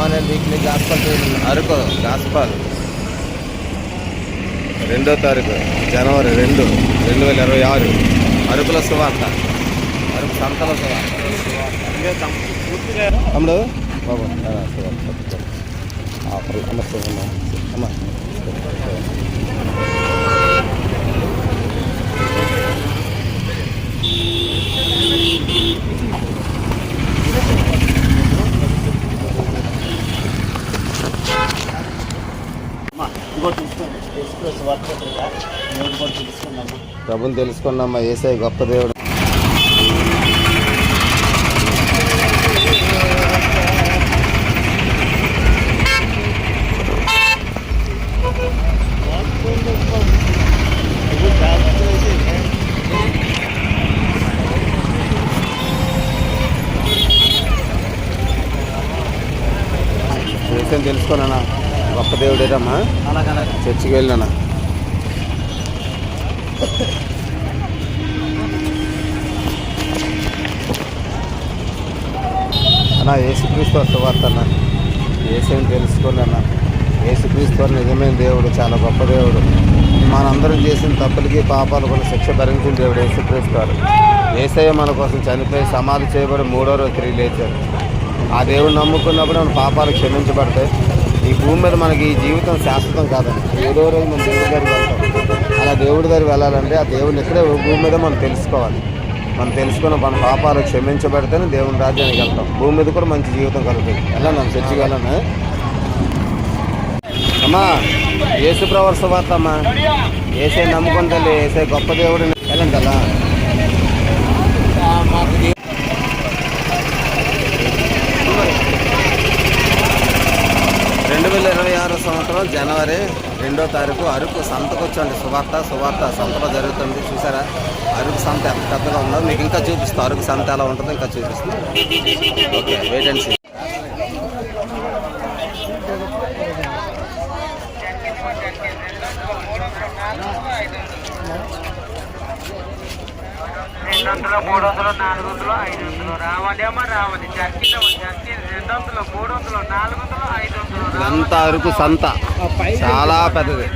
Emmanuel weekly gospel Araku gospel 2వ తారీఖు జనవరి 2, 2026 అరకుల సువార్త, అరకు సంతల సువార్త. తమ్ముడు బాబు అమ్మ ప్రభుని తెలుసుకున్నామ్మా. యేసయ్య గొప్ప దేవుడు. యేసయ్యని తెలుసుకున్నానా? గొప్ప దేవుడేదమ్మా. చర్చికి వెళ్ళినా అన్నా. యేసుక్రీస్తు సువార్త అన్న. యేసయ్యని తెలుసుకున్నా. యేసుక్రీస్తు నిజమైన దేవుడు, చాలా గొప్ప దేవుడు. మనందరం చేసిన తప్పులకి పాపాలు కూడా శిక్ష భరించిన దేవుడు యేసుక్రీస్తు గారు. యేసయ్య మన కోసం చనిపోయి సమాధి చేయబడి 3వ రోజు తిరిగి లేచాడు. ఆ దేవుడు నమ్ముకున్నప్పుడు మన పాపాలు క్షమించబడతాయి. ఈ భూమి మీద మనకి ఈ జీవితం శాశ్వతం కాదండి. ఏదో రోజు మనం దేవుడి దగ్గరికి వెళ్తాం. అలా దేవుడి దగ్గరికి వెళ్ళాలంటే ఆ దేవుడిని ఇక్కడే భూమి మీద మనం తెలుసుకోవాలి. మనం తెలుసుకున్న మన పాపాలు క్షమించబడితేనే దేవుని రాజ్యానికి వెళ్తాం. భూమి మీద కూడా మంచి జీవితం కలుగుతుంది. వెళ్ళండి చర్చికి వెళ్ళండి అమ్మా. యేసు ప్రభువు సువార్త అమ్మా. యేసయ్య నమ్ముకుని తల్లి. యేసయ్య గొప్ప దేవుడు. వెళ్ళండి అలా 2026 సంవత్సరం జనవరి 2వ తారీఖు అరకు సంతకు వచ్చండి. సువార్త సంతలో జరుగుతుంది. చూసారా అరకు సంత ఎంత పెద్దగా ఉందో మీకు ఇంకా చూపిస్తాను. అరకు సంత ఎలా ఉంటుందో ఇంకా చూపిస్తాను. Okay, wait and see. ఇదంతా అరకు సంత చాలా పెద్దది.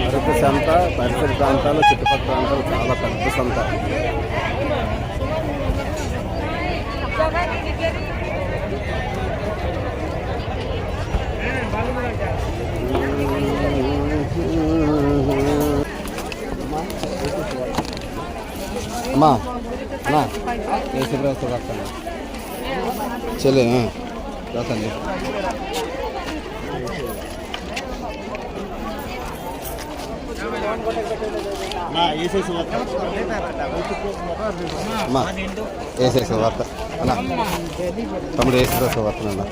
అరకు సంత పరిసర ప్రాంతాలు, చుట్టుపక్కల ప్రాంతాలు చాలా పెద్ద సంత. అమ్మా అన్నా యేసు ప్రభువు వస్తాను చెల్లి రాకండి. అమ్మా వేసేసి వార్త అన్నా. తమ్ముడు వేసేసి వార్తనన్నా.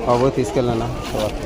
బాబు తీసుకెళ్ళన్నా వార్త.